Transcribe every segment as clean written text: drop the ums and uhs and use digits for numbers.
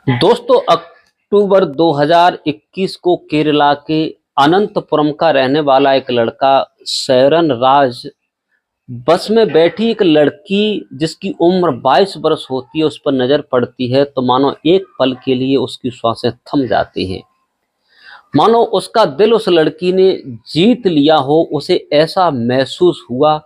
दोस्तों, अक्टूबर 2021 को केरला के अनंतपुरम का रहने वाला एक लड़का सैरन राज बस में बैठी एक लड़की जिसकी उम्र 22 वर्ष होती है उस पर नजर पड़ती है तो मानो एक पल के लिए उसकी सांसें थम जाती हैं। मानो उसका दिल उस लड़की ने जीत लिया हो, उसे ऐसा महसूस हुआ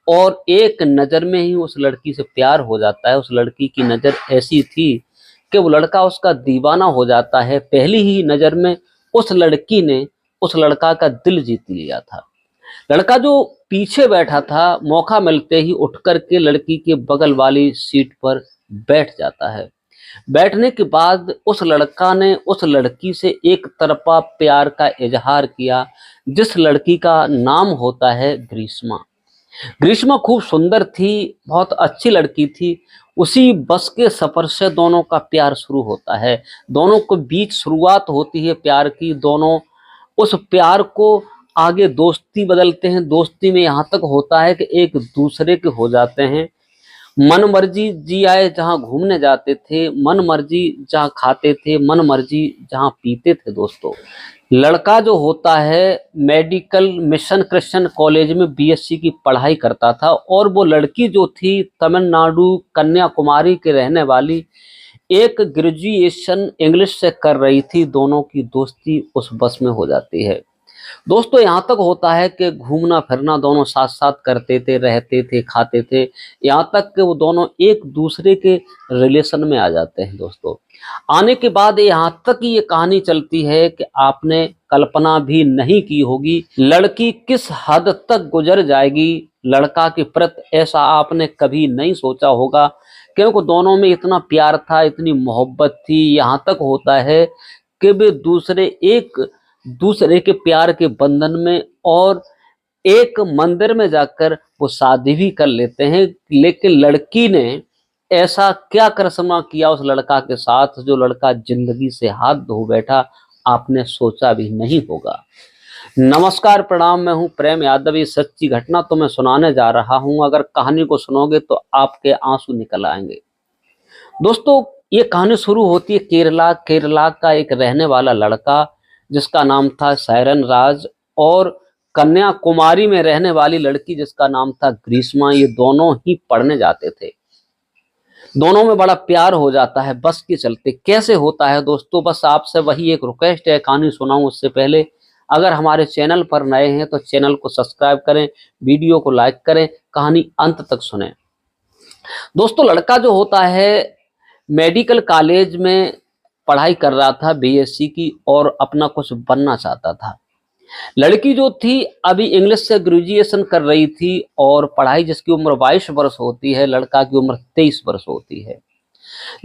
और एक नज़र में ही उस लड़की से प्यार हो जाता है। उस लड़की की नज़र ऐसी थी कि वो लड़का उसका दीवाना हो जाता है। पहली ही नज़र में उस लड़की ने उस लड़का का दिल जीत लिया था। लड़का जो पीछे बैठा था, मौका मिलते ही उठ कर के लड़की के बगल वाली सीट पर बैठ जाता है। बैठने के बाद उस लड़का ने उस लड़की से एक तरफा प्यार का इजहार किया, जिस लड़की का नाम होता है ग्रीष्मा। ग्रीष्मा खूब सुंदर थी, बहुत अच्छी लड़की थी। उसी बस के सफर से दोनों का प्यार शुरू होता है। दोनों के बीच शुरुआत होती है प्यार की। दोनों उस प्यार को आगे दोस्ती बदलते हैं। दोस्ती में यहाँ तक होता है कि एक दूसरे के हो जाते हैं। मन मर्जी जी आए जहाँ घूमने जाते थे, मन मर्जी जहाँ खाते थे, मन मर्जी जहाँ पीते थे। दोस्तों, लड़का जो होता है मेडिकल मिशन क्रिश्चियन कॉलेज में बीएससी की पढ़ाई करता था और वो लड़की जो थी तमिलनाडु कन्याकुमारी के रहने वाली एक ग्रेजुएशन इंग्लिश से कर रही थी। दोनों की दोस्ती उस बस में हो जाती है। दोस्तों, यहाँ तक होता है कि घूमना फिरना दोनों साथ साथ करते थे, रहते थे, खाते थे, यहाँ तक कि वो दोनों एक दूसरे के रिलेशन में आ जाते हैं। दोस्तों, आने के बाद यहाँ तक ये कहानी चलती है कि आपने कल्पना भी नहीं की होगी लड़की किस हद तक गुजर जाएगी लड़का के प्रति। ऐसा आपने कभी नहीं सोचा होगा, क्योंकि दोनों में इतना प्यार था, इतनी मोहब्बत थी। यहाँ तक होता है कि वे एक दूसरे के प्यार के बंधन में और एक मंदिर में जाकर वो शादी भी कर लेते हैं। लेकिन लड़की ने ऐसा क्या करिश्मा किया उस लड़का के साथ, जो लड़का जिंदगी से हाथ धो बैठा, आपने सोचा भी नहीं होगा। नमस्कार, प्रणाम, मैं हूं प्रेम यादव। ये सच्ची घटना तो मैं सुनाने जा रहा हूं। अगर कहानी को सुनोगे तो आपके आंसू निकल आएंगे। दोस्तों, ये कहानी शुरू होती है केरला का एक रहने वाला लड़का जिसका नाम था सैरन राज और कन्याकुमारी में रहने वाली लड़की जिसका नाम था ग्रीष्मा। ये दोनों ही पढ़ने जाते थे। दोनों में बड़ा प्यार हो जाता है बस के चलते। कैसे होता है दोस्तों, बस आपसे वही एक रिक्वेस्ट है, कहानी सुनाऊं उससे पहले अगर हमारे चैनल पर नए हैं तो चैनल को सब्सक्राइब करें, वीडियो को लाइक करें, कहानी अंत तक सुनें। दोस्तों, लड़का जो होता है मेडिकल कॉलेज में पढ़ाई कर रहा था बीएससी की और अपना कुछ बनना चाहता था। लड़की जो थी अभी इंग्लिश से ग्रेजुएशन कर रही थी और पढ़ाई जिसकी उम्र 22 वर्ष होती है, लड़का की उम्र 23 वर्ष होती है।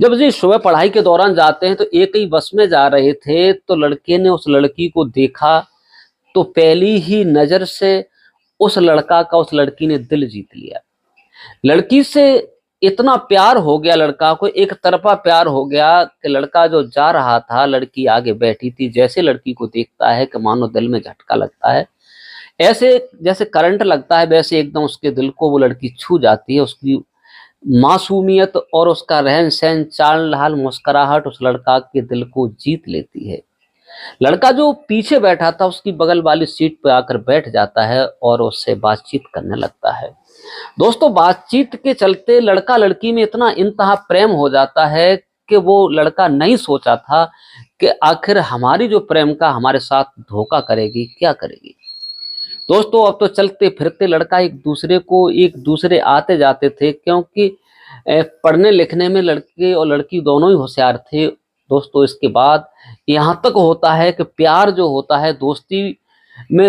जब जी सुबह पढ़ाई के दौरान जाते हैं तो एक ही बस में जा रहे थे तो लड़के ने उस लड़की को देखा तो पहली ही नजर से उस लड़का का उस लड़की ने दिल जीत लिया। लड़की से इतना प्यार हो गया, लड़का को एक तरफा प्यार हो गया कि लड़का जो जा रहा था, लड़की आगे बैठी थी, जैसे लड़की को देखता है कि मानो दिल में झटका लगता है। ऐसे जैसे करंट लगता है वैसे एकदम उसके दिल को वो लड़की छू जाती है। उसकी मासूमियत और उसका रहन सहन, चाल ढाल, मुस्कुराहट उस लड़का के दिल को जीत लेती है। लड़का जो पीछे बैठा था उसकी बगल वाली सीट पर आकर बैठ जाता है और उससे बातचीत करने लगता है। दोस्तों, बातचीत के चलते लड़का लड़की में इतना इंतहा प्रेम हो जाता है कि वो लड़का नहीं सोचा था कि आखिर हमारी जो प्रेम का हमारे साथ धोखा करेगी, क्या करेगी। दोस्तों, अब तो चलते फिरते लड़का एक दूसरे आते जाते थे, क्योंकि पढ़ने लिखने में लड़के और लड़की दोनों ही होशियार थे। दोस्तों, इसके बाद यहाँ तक होता है कि प्यार जो होता है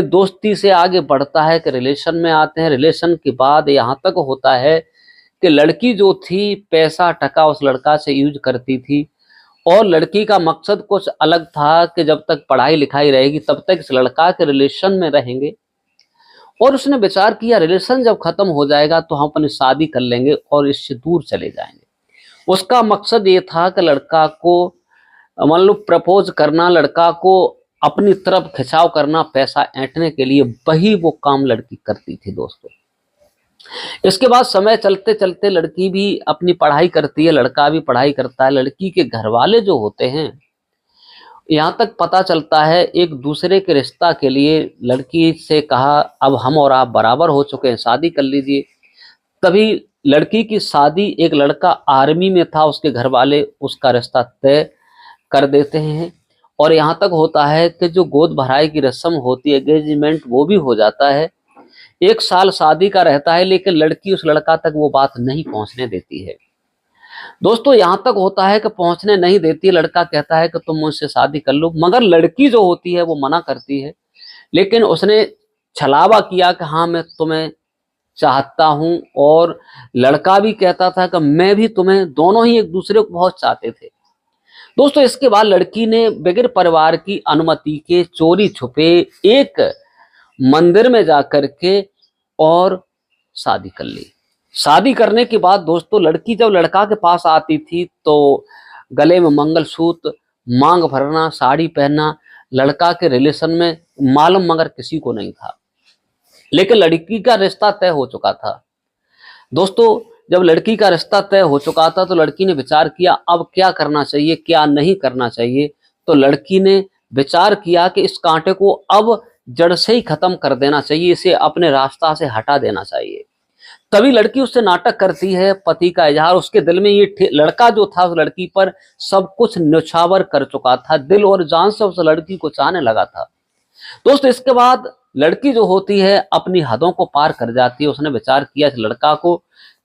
दोस्ती से आगे बढ़ता है कि रिलेशन में आते हैं। रिलेशन के बाद यहाँ तक होता है कि लड़की जो थी पैसा टका उस लड़का से यूज करती थी और लड़की का मकसद कुछ अलग था कि जब तक पढ़ाई लिखाई रहेगी तब तक इस लड़का के रिलेशन में रहेंगे। और उसने विचार किया रिलेशन जब खत्म हो जाएगा तो हम अपनी शादी कर लेंगे और इससे दूर चले जाएंगे। उसका मकसद ये था कि लड़का को मान लो प्रपोज करना, लड़का को अपनी तरफ खिंचाव करना, पैसा ऐंठने के लिए। वही वो काम लड़की करती थी। दोस्तों, इसके बाद समय चलते चलते लड़की भी अपनी पढ़ाई करती है, लड़का भी पढ़ाई करता है। लड़की के घर वाले जो होते हैं, यहाँ तक पता चलता है एक दूसरे के रिश्ता के लिए लड़की से कहा अब हम और आप बराबर हो चुके हैं, शादी कर लीजिए। तभी लड़की की शादी, एक लड़का आर्मी में था, उसके घर वाले उसका रिश्ता तय कर देते हैं। और यहाँ तक होता है कि जो गोद भराई की रस्म होती है, एंगेजमेंट, वो भी हो जाता है। 1 साल शादी का रहता है, लेकिन लड़की उस लड़का तक वो बात नहीं पहुंचने देती है। दोस्तों यहाँ तक होता है कि पहुंचने नहीं देती है, लड़का कहता है कि तुम मुझसे शादी कर लो, मगर लड़की जो होती है वो मना करती है। लेकिन उसने छलावा किया कि हाँ मैं तुम्हें चाहता हूं, और लड़का भी कहता था कि मैं भी तुम्हें, दोनों ही एक दूसरे को बहुत चाहते थे। दोस्तों इसके बाद लड़की ने बगैर परिवार की अनुमति के चोरी छुपे एक मंदिर में जाकर के और शादी कर ली। शादी करने के बाद दोस्तों लड़की जब लड़का के पास आती थी तो गले में मंगलसूत्र, मांग भरना, साड़ी पहनना लड़का के रिलेशन में मालूम मगर किसी को नहीं था। लेकिन लड़की का रिश्ता तय हो चुका था। दोस्तों जब लड़की का रिश्ता तय हो चुका था तो लड़की ने विचार किया अब क्या करना चाहिए, क्या नहीं करना चाहिए। तो लड़की ने विचार किया कि इस कांटे को अब जड़ से ही खत्म कर देना चाहिए, इसे अपने रास्ता से हटा देना चाहिए। तभी लड़की उससे नाटक करती है, पति का इजहार। उसके दिल में ये लड़का जो था उस लड़की पर सब कुछ न्यौछावर कर चुका था, दिल और जान से उस लड़की को चाहने लगा था। दोस्तों इसके बाद लड़की जो होती है अपनी हदों को पार कर जाती है। उसने विचार किया इस लड़का को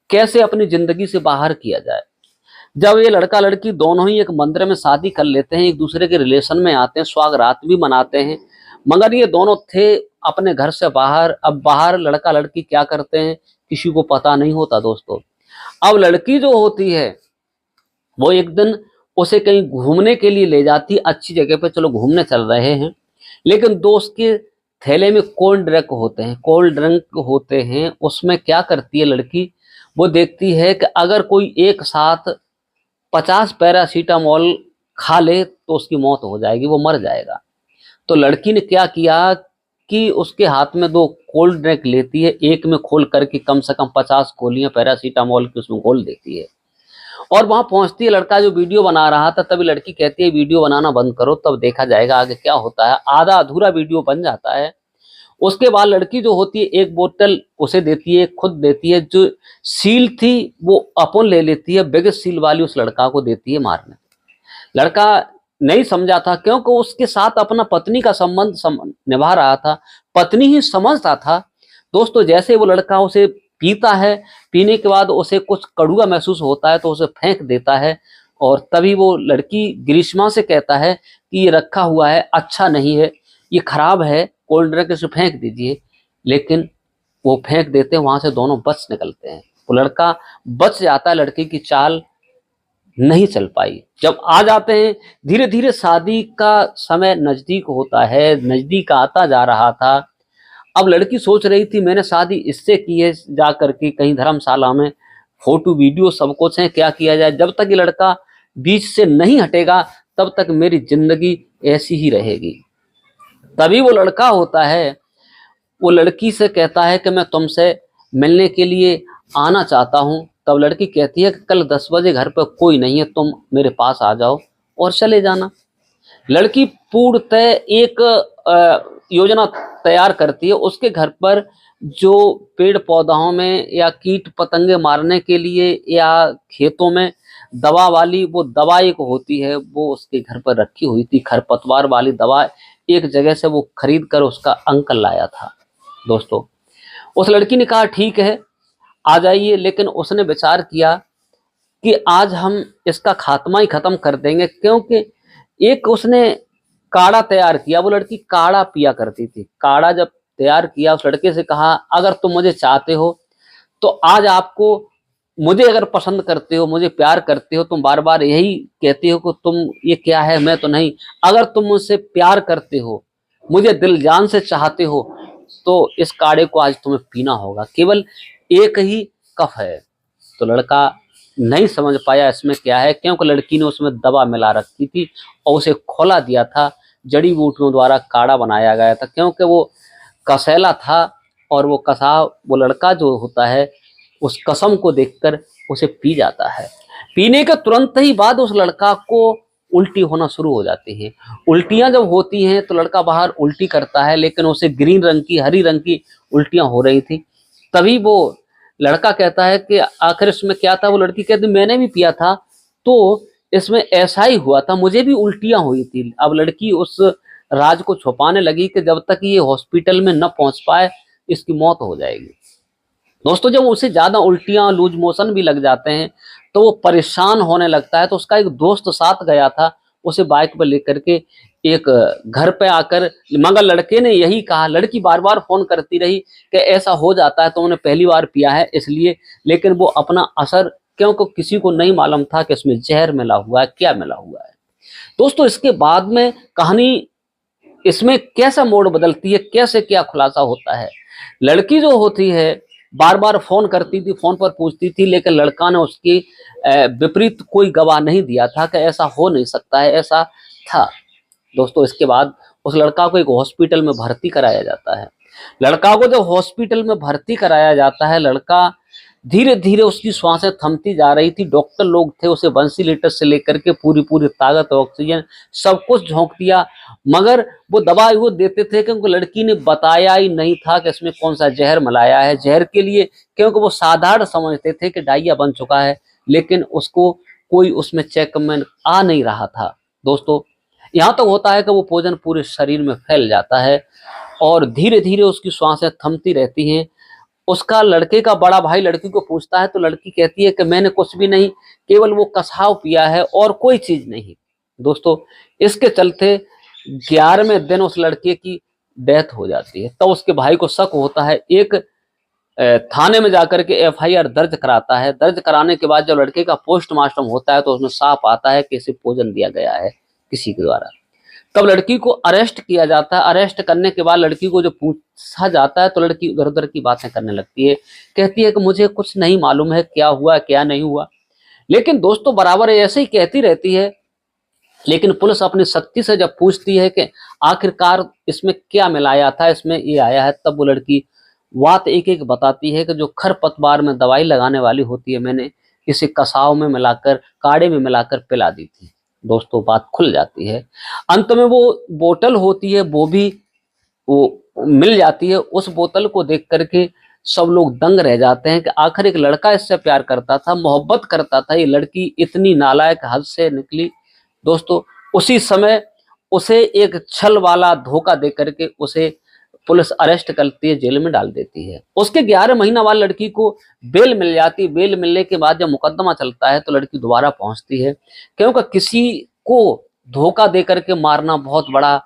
कैसे अपनी जिंदगी से बाहर किया जाए। जब ये लड़का लड़की दोनों ही एक मंदिर में शादी कर लेते हैं, एक दूसरे के रिलेशन में आते हैं, सुहागरात भी मनाते हैं, मगर ये दोनों थे अपने घर से बाहर। अब बाहर लड़का लड़की क्या करते हैं किसी को पता नहीं होता। दोस्तों अब लड़की जो होती है वो एक दिन उसे कहीं घूमने के लिए ले जाती, अच्छी जगह पे, चलो घूमने चल रहे हैं, लेकिन दोस्त के थैले में कोल्ड ड्रिंक होते हैं, कोल्ड ड्रिंक होते हैं। उसमें क्या करती है लड़की, वो देखती है कि अगर कोई एक साथ 50 पैरासीटामोल खा ले तो उसकी मौत हो जाएगी, वो मर जाएगा। तो लड़की ने क्या किया कि उसके हाथ में 2 कोल्ड ड्रिंक लेती है, एक में खोल करके कम से कम 50 गोलियां पैरासीटामोल की उसमें घोल देती है और वहां पहुंचती है। लड़का जो वीडियो बना रहा था, तभी लड़की कहती है वीडियो बनाना बंद करो, तब देखा जाएगा आगे क्या होता है। आधा अधूरा वीडियो बन जाता है। उसके बाद लड़की जो होती है एक बोतल उसे देती है, खुद देती है, जो सील थी वो अपन ले लेती है, बिग सील वाली उस लड़का को देती है मारने। लड़का नहीं समझा था क्योंकि उसके साथ अपना पत्नी का संबंध निभा रहा था, पत्नी ही समझता था। दोस्तों जैसे वो लड़का उसे पीता है, पीने के बाद उसे कुछ कड़वा महसूस होता है तो उसे फेंक देता है। और तभी वो लड़की ग्रीष्मा से कहता है कि ये रखा हुआ है, अच्छा नहीं है, ये खराब है, कोल्ड ड्रिंक इसे फेंक दीजिए। लेकिन वो फेंक देते हैं, वहां से दोनों बच निकलते हैं। वो लड़का बच जाता है, लड़की की चाल नहीं चल पाई। जब आ जाते हैं, धीरे धीरे शादी का समय नजदीक होता है, नजदीक आता जा रहा था। अब लड़की सोच रही थी मैंने शादी इससे की है, जा करके कहीं धर्मशाला में फोटो वीडियो सब कुछ है, क्या किया जाए। जब तक ये लड़का बीच से नहीं हटेगा तब तक मेरी जिंदगी ऐसी ही रहेगी। तभी वो लड़का होता है, वो लड़की से कहता है कि मैं तुमसे मिलने के लिए आना चाहता हूं। तब लड़की कहती है कि कल 10 बजे घर पर कोई नहीं है, तुम मेरे पास आ जाओ और चले जाना। लड़की पूर्णतः एक योजना तैयार करती है। उसके घर पर जो पेड़ पौधों में या कीट पतंगे मारने के लिए या खेतों में दवा वाली वो दवा एक होती है, वो उसके घर पर रखी हुई थी, खरपतवार वाली दवा। एक जगह से वो खरीद कर उसका अंकल लाया था। दोस्तों उस लड़की ने कहा ठीक है आ जाइए, लेकिन उसने विचार किया कि आज हम इसका खात्मा ही खत्म कर देंगे, क्योंकि एक उसने काढ़ा तैयार किया। वो लड़की काढ़ा पिया करती थी। काढ़ा जब तैयार किया, उस लड़के से कहा अगर तुम मुझे चाहते हो तो आज आपको, मुझे अगर पसंद करते हो, मुझे प्यार करते हो, तुम बार बार यही कहते हो कि तुम ये क्या है, मैं तो नहीं, अगर तुम मुझसे प्यार करते हो, मुझे दिल जान से चाहते हो, तो इस काढ़े को आज तुम्हें पीना होगा, केवल एक ही कप है। तो लड़का नहीं समझ पाया इसमें क्या है, क्योंकि लड़की ने उसमें दवा मिला रखी थी और उसे खोला दिया था। जड़ी बूटियों द्वारा काढ़ा बनाया गया था, क्योंकि वो कसैला था और वो कसाव, वो लड़का जो होता है, उस कसम को देखकर उसे पी जाता है। पीने के तुरंत ही बाद उस लड़का को उल्टी होना शुरू हो जाती है। उल्टियां जब होती हैं तो लड़का बाहर उल्टी करता है, लेकिन उसे ग्रीन रंग की, हरी रंग की उल्टियां हो रही थी। तभी वो लड़का कहता है कि आखिर इसमें क्या था। वो लड़की कहती मैंने भी पिया था तो इसमें ऐसा ही हुआ था, मुझे भी उल्टियां हुई थी। अब लड़की उस राज को छुपाने लगी कि जब तक ये हॉस्पिटल में न पहुंच पाए इसकी मौत हो जाएगी। दोस्तों जब उसे ज्यादा उल्टियां, लूज मोशन भी लग जाते हैं तो वो परेशान होने लगता है। तो उसका एक दोस्त साथ गया था, उसे बाइक पर लेकर के एक घर पे आकर, मगर लड़के ने यही कहा, लड़की बार बार फोन करती रही कि ऐसा हो जाता है, तो उन्होंने पहली बार पिया है इसलिए, लेकिन वो अपना असर, क्योंकि किसी को नहीं मालूम था कि इसमें जहर मिला हुआ है, क्या मिला हुआ है। दोस्तों इसके बाद में कहानी इसमें कैसा मोड़ बदलती है, कैसे क्या खुलासा होता है। लड़की जो होती है बार बार फोन करती थी, फोन पर पूछती थी, लेकिन लड़का ने उसकी विपरीत कोई गवाह नहीं दिया था कि ऐसा हो नहीं सकता है, ऐसा था। दोस्तों इसके बाद उस लड़का को एक हॉस्पिटल में भर्ती कराया जाता है। लड़का को जब हॉस्पिटल में भर्ती कराया जाता है, लड़का धीरे धीरे, उसकी सांसें थमती जा रही थी। डॉक्टर लोग थे, उसे वेंटिलेटर से लेकर के पूरी पूरी ताकत, ऑक्सीजन सब कुछ झोंक दिया, मगर वो दवाई वो देते थे क्योंकि लड़की ने बताया ही नहीं था कि इसमें कौन सा जहर मिलाया है। जहर के लिए, क्योंकि वो साधारण समझते थे कि डायरिया बन चुका है, लेकिन उसको कोई उसमें चेक में आ नहीं रहा था। दोस्तों यहाँ तक होता है कि वो भोजन पूरे शरीर में फैल जाता है और धीरे धीरे उसकी सांसें थमती रहती हैं। उसका लड़के का बड़ा भाई लड़की को पूछता है तो लड़की कहती है कि मैंने कुछ भी नहीं, केवल वो कसाव पिया है और कोई चीज नहीं। दोस्तों इसके चलते 11वें दिन उस लड़के की डेथ हो जाती है। तब उसके भाई को शक होता है, एक थाने में जाकर के एफआईआर दर्ज कराता है। दर्ज कराने के बाद जब लड़के का पोस्टमार्टम होता है तो उसमें साफ आता है कि इसे भोजन दिया गया है किसी के द्वारा। तब लड़की को अरेस्ट किया जाता है। अरेस्ट करने के बाद लड़की को जो पूछा जाता है तो लड़की उधर उधर की बातें करने लगती है, कहती है कि मुझे कुछ नहीं मालूम है क्या हुआ क्या नहीं हुआ। लेकिन दोस्तों बराबर ऐसे ही कहती रहती है, लेकिन पुलिस अपनी शक्ति से जब पूछती है कि आखिरकार इसमें क्या मिलाया था, इसमें ये आया है, तब वो लड़की बात एक एक बताती है कि जो खरपतवार में दवाई लगाने वाली होती है, मैंने इसे कसाव में मिलाकर, काढ़े में मिलाकर पिला दी थी। दोस्तों बात खुल जाती है। अंत में वो बोतल होती है वो भी वो मिल जाती है। उस बोतल को देख करके सब लोग दंग रह जाते हैं कि आखिर एक लड़का इससे प्यार करता था, मोहब्बत करता था, ये लड़की इतनी नालायक हद से निकली। दोस्तों उसी समय उसे एक छल वाला धोखा दे करके उसे पुलिस अरेस्ट करती है, जेल में डाल देती है। उसके 11 महीना बाद लड़की को बेल मिल जाती है। बेल मिलने के बाद जब मुकदमा चलता है तो लड़की दोबारा पहुंचती है, क्योंकि किसी को धोखा दे करके मारना बहुत बड़ा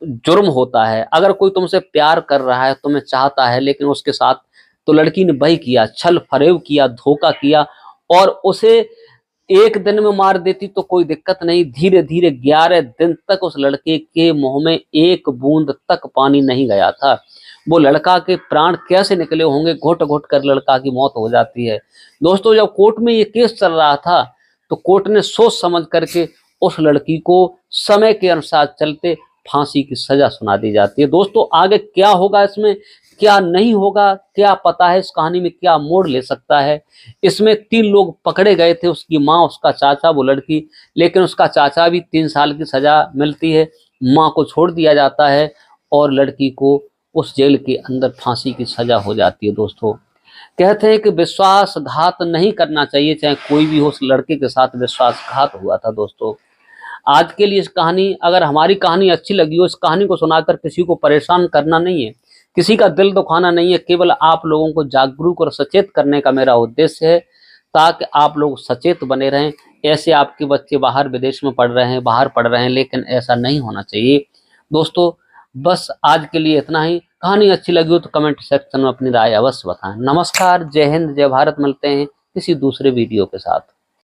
जुर्म होता है। अगर कोई तुमसे प्यार कर रहा है, तुम्हें चाहता है, लेकिन उसके साथ तो लड़की ने वही किया, छल फरेब किया, धोखा किया, और उसे एक दिन में मार देती तो कोई दिक्कत नहीं। धीरे धीरे 11 दिन तक उस लड़के के मुंह में एक बूंद तक पानी नहीं गया था। वो लड़का के प्राण कैसे निकले होंगे, घुट घुट कर लड़का की मौत हो जाती है। दोस्तों जब कोर्ट में ये केस चल रहा था तो कोर्ट ने सोच समझ करके उस लड़की को समय के अनुसार चलते फांसी की सजा सुना दी जाती है। दोस्तों आगे क्या होगा, इसमें क्या नहीं होगा, क्या पता है, इस कहानी में क्या मोड़ ले सकता है। इसमें 3 लोग पकड़े गए थे, उसकी माँ, उसका चाचा, वो लड़की, लेकिन उसका चाचा भी 3 साल की सजा मिलती है, माँ को छोड़ दिया जाता है और लड़की को उस जेल के अंदर फांसी की सजा हो जाती है। दोस्तों कहते हैं कि विश्वासघात नहीं करना चाहिए, चाहे कोई भी हो। उस लड़के के साथ विश्वासघात हुआ था। दोस्तों आज के लिए इस कहानी, अगर हमारी कहानी अच्छी लगी हो, इस कहानी को सुनाकर किसी को परेशान करना नहीं है, किसी का दिल दुखाना नहीं है, केवल आप लोगों को जागरूक और सचेत करने का मेरा उद्देश्य है, ताकि आप लोग सचेत बने रहें। ऐसे आपके बच्चे बाहर विदेश में पढ़ रहे हैं, बाहर पढ़ रहे हैं, लेकिन ऐसा नहीं होना चाहिए। दोस्तों बस आज के लिए इतना ही। कहानी अच्छी लगी हो तो कमेंट सेक्शन में अपनी राय अवश्य बताएं। नमस्कार, जय हिंद, जय भारत। मिलते हैं किसी दूसरे वीडियो के साथ।